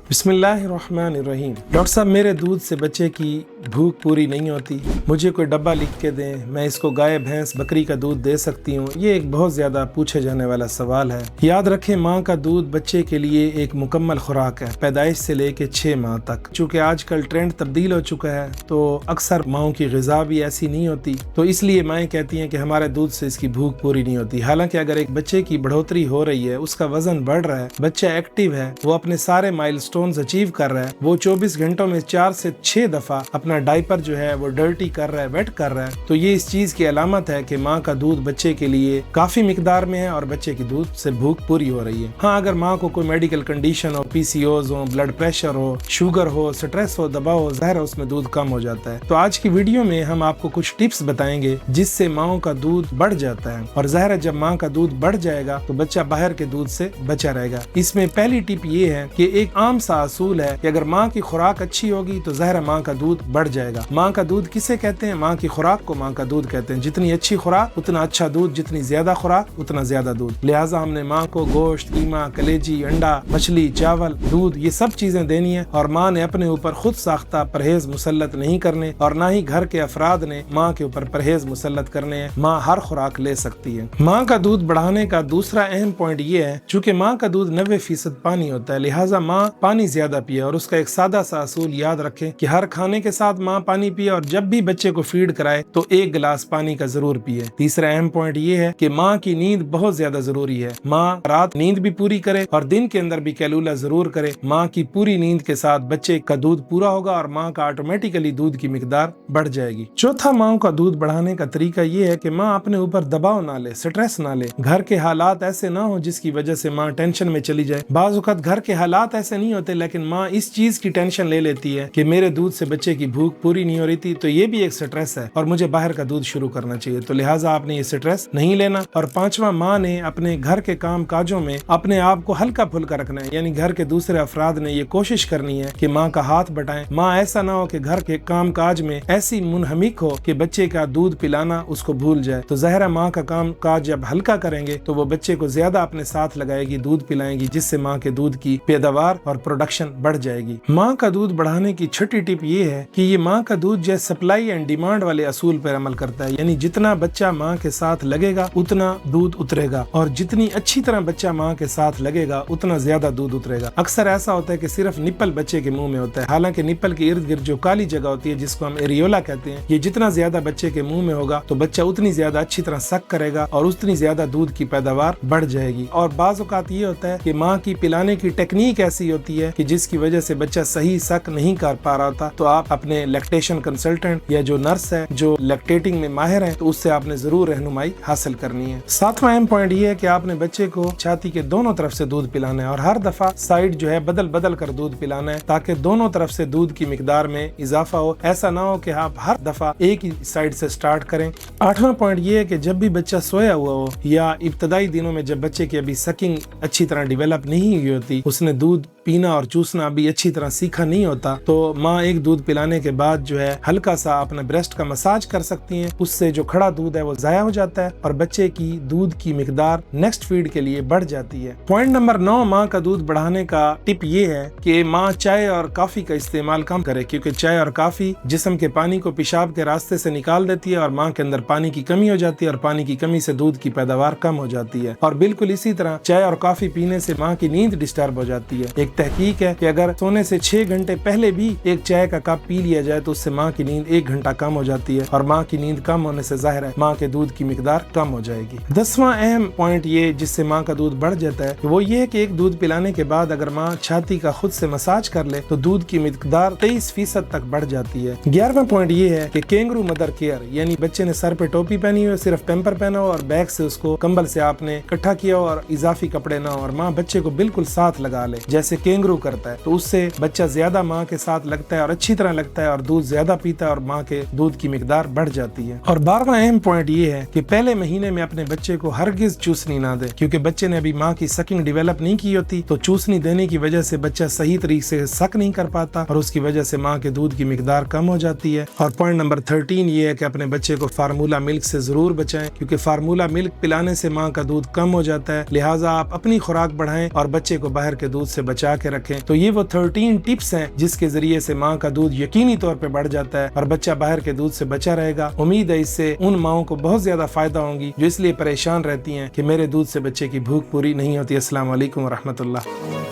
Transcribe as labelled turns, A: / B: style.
A: बिस्मिल्लाहिर्रहमानिर्रहीम। डॉक्टर साहब, मेरे दूध से बच्चे की भूख पूरी नहीं होती, मुझे कोई डब्बा लिख के दें, मैं इसको गाय भैंस बकरी का दूध दे सकती हूँ? ये एक बहुत ज़्यादा पूछे जाने वाला सवाल है। याद रखें, माँ का दूध बच्चे के लिए एक मुकम्मल खुराक है, पैदाइश से लेके 6 माह तक। चूँकि आजकल ट्रेंड तब्दील हो चुका है तो अक्सर माँओं की ग़िज़ा भी ऐसी नहीं होती, तो इसलिए माएँ कहती हैं कि हमारे दूध से इसकी भूख पूरी नहीं होती। हालांकि अगर एक बच्चे की बढ़ोतरी हो रही है, उसका वजन बढ़ रहा है, बच्चा एक्टिव है, वो अपने सारे माइलस्टोन्स अचीव कर रहा है, वो 24 घंटों में 4 से 6 दफ़ा अपना डायपर जो है वो डर्टी कर रहा है, वेट कर रहा है, तो ये इस चीज़ की अलामत है कि माँ का दूध बच्चे के लिए काफ़ी मिकदार में है और बच्चे की दूध से भूख पूरी हो रही है। हाँ, अगर माँ को कोई मेडिकल कंडीशन हो, PCOS हो, ब्लड प्रेशर हो, शुगर हो, स्ट्रेस हो, दबाव हो, ज़ाहिर है उसमें दूध कम हो जाता है। तो आज की वीडियो में हम आपको कुछ टिप्स बताएंगे जिससे माँओं का दूध बढ़ जाता है, और ज़ाहिर है जब माँ का दूध बढ़ जाएगा तो बच्चा बाहर के दूध से बचा रहेगा। इसमें पहली टिप ये है कि एक आम सा असूल है कि अगर माँ की खुराक अच्छी होगी तो ज़ाहिर है माँ का दूध बढ़ जाएगा। माँ का दूध किसे कहते हैं? माँ की खुराक को माँ का दूध कहते हैं। जितनी अच्छी खुराक उतना अच्छा दूध, जितनी ज्यादा खुराक उतना ज्यादा दूध। लिहाजा हमने माँ को गोश्त, कीमा, कलेजी, अंडा, मछली, चावल, दूध, ये सब चीजें देनी है, और माँ ने अपने ऊपर खुद साख्ता परहेज मुसल्लत नहीं करने, और ना ही घर के अफराद ने माँ के ऊपर परहेज मुसल्लत करने हैं। माँ हर खुराक ले सकती है। माँ का दूध बढ़ाने का दूसरा अहम पॉइंट ये है, चूँकि माँ का दूध 90% पानी होता है, लिहाजा माँ पानी ज्यादा पिए, और उसका एक सादा सा असूल याद रखें कि हर खाने के साथ माँ पानी पिए, और जब भी बच्चे को फीड कराए तो 1 गिलास पानी का जरूर पिए। तीसरा अहम पॉइंट ये है कि माँ की नींद बहुत ज्यादा जरूरी है। माँ रात नींद भी पूरी करे और दिन के अंदर भी कैलूला जरूर करे। माँ की पूरी नींद के साथ बच्चे का दूध पूरा होगा और माँ का ऑटोमेटिकली दूध की मिकदार बढ़ जाएगी। चौथा माँ का दूध बढ़ाने का तरीका ये है कि माँ अपने ऊपर दबाव ना ले, स्ट्रेस ना ले। घर के हालात ऐसे ना हो जिसकी वजह से माँ टेंशन में चली जाए। बाज़ औक़ात घर के हालात ऐसे नहीं होते, लेकिन माँ इस चीज की टेंशन ले लेती है कि मेरे दूध से बच्चे की भूख पूरी नहीं हो रही थी, तो ये भी एक स्ट्रेस है और मुझे बाहर का दूध शुरू करना चाहिए। तो लिहाजा आपने ये स्ट्रेस नहीं लेना। और पांचवा, माँ ने अपने घर के काम काजों में अपने आप को हल्का फुल्का रखना है, यानी घर के दूसरे अफराद ने ये कोशिश करनी है कि माँ का हाथ बटाएं। माँ ऐसा ना हो कि घर के काम काज में ऐसी मुनहमिक हो कि बच्चे का दूध पिलाना उसको भूल जाए। तो ज़ाहिर माँ का काम काज जब हल्का करेंगे तो वो बच्चे को ज्यादा अपने साथ लगाएगी, दूध पिलाएंगी, जिससे माँ के दूध की पैदावार और प्रोडक्शन बढ़ जाएगी। माँ का दूध बढ़ाने की छठी टिप ये है कि ये माँ का दूध जो सप्लाई एंड डिमांड वाले असूल पर अमल करता है, यानी जितना बच्चा माँ के साथ लगेगा उतना दूध उतरेगा, और जितनी अच्छी तरह बच्चा माँ के साथ लगेगा उतना ज्यादा दूध उतरेगा। अक्सर ऐसा होता है कि सिर्फ निप्पल बच्चे के मुंह में होता है, हालांकि निप्पल के इर्द गिर्द जो काली जगह होती है जिसको हम एरियोला कहते हैं, ये जितना ज्यादा बच्चे के मुंह में होगा तो बच्चा उतनी ज्यादा अच्छी तरह सक करेगा और उतनी ज्यादा दूध की पैदावार बढ़ जाएगी। और बाज़ औक़ात ये होता है कि माँ की पिलाने की टेक्निक ऐसी होती है कि जिसकी वजह से बच्चा सही सक नहीं कर पा रहा होता, तो आप अपने लैक्टेशन कंसल्टेंट या जो नर्स है जो लैक्टेटिंग में माहिर है तो उससे आपने जरूर रहनुमाई हासिल करनी है। सातवां अहम पॉइंट ये है कि आपने बच्चे को छाती के दोनों तरफ से दूध पिलाना है, और हर दफा साइड जो है बदल बदल कर दूध पिलाना है, ताकि दोनों तरफ से दूध की मिकदार में इजाफा हो। ऐसा ना हो कि आप हर दफा एक ही साइड से स्टार्ट करें। आठवां पॉइंट ये है कि जब भी बच्चा सोया हुआ हो या इब्तदाई दिनों में जब बच्चे की अभी सकिंग अच्छी तरह डेवलप नहीं हुई होती, उसने दूध पीना और चूसना अभी अच्छी तरह सीखा नहीं होता, तो माँ एक दूध पिलाने के बाद जो है हल्का सा अपने ब्रेस्ट का मसाज कर सकती हैं। उससे जो खड़ा दूध है वो जाया हो जाता है और बच्चे की दूध की मिकदार नेक्स्ट फीड के लिए बढ़ जाती है। पॉइंट नंबर 9 माँ का दूध बढ़ाने का टिप ये है कि माँ चाय और कॉफी का इस्तेमाल कम करे, क्योंकि चाय और कॉफी जिस्म के पानी को पेशाब के रास्ते से निकाल देती है और माँ के अंदर पानी की कमी हो जाती है, और पानी की कमी से दूध की पैदावार कम हो जाती है। और बिल्कुल इसी तरह चाय और कॉफी पीने से माँ की नींद डिस्टर्ब हो जाती है। एक तहकीक है कि अगर सोने से 6 घंटे पहले भी एक चाय का कप पी लिया जाए तो उससे माँ की नींद 1 घंटा कम हो जाती है, और माँ की नींद कम होने से जाहिर है माँ के दूध की मिकदार कम हो जाएगी। 10वां अहम पॉइंट ये जिससे माँ का दूध बढ़ जाता है वो ये है कि एक दूध पिलाने के बाद अगर माँ छाती का खुद से मसाज कर ले तो दूध की मिकदार 23% तक बढ़ जाती है। 11वां पॉइंट ये है कि कैंगरू मदर केयर, यानी बच्चे ने सर पे टोपी पहनी हो, सिर्फ पेम्पर पहना हो और बैग से उसको कंबल से आपने इकट्ठा किया हो और इजाफी कपड़े ना हो, और माँ बच्चे को बिल्कुल साथ लगा ले जैसे कैंगरू करता है, तो उससे बच्चा ज्यादा माँ के साथ लगता है और अच्छी तरह लगता है और दूध ज्यादा पीता है और माँ के दूध की मिकदार बढ़ जाती है। और 12वां अहम पॉइंट ये है कि पहले महीने में अपने बच्चे को हरगिज चूसनी ना दे, क्योंकि बच्चे ने अभी माँ की सकिंग डेवलप नहीं की होती, तो चूसनी देने की वजह से बच्चा सही तरीके से सक नहीं कर पाता और उसकी वजह से माँ के दूध की मिकदार कम हो जाती है। और पॉइंट नंबर 13 ये है कि अपने बच्चे को फार्मूला मिल्क से जरूर बचाएं, क्योंकि फार्मूला मिल्क पिलाने से माँ का दूध कम हो जाता है। लिहाजा आप अपनी खुराक बढ़ाएं और बच्चे को बाहर के दूध से बचा के رکھیں. تو یہ وہ 13 ٹپس ہیں جس کے ذریعے سے ماں کا دودھ یقینی طور پہ بڑھ جاتا ہے اور بچہ باہر کے دودھ سے بچا رہے گا. امید ہے اس سے ان ماؤں کو بہت زیادہ فائدہ ہوں گی جو اس لیے پریشان رہتی ہیں کہ میرے دودھ سے بچے کی بھوک پوری نہیں ہوتی. السلام علیکم ورحمۃ اللہ.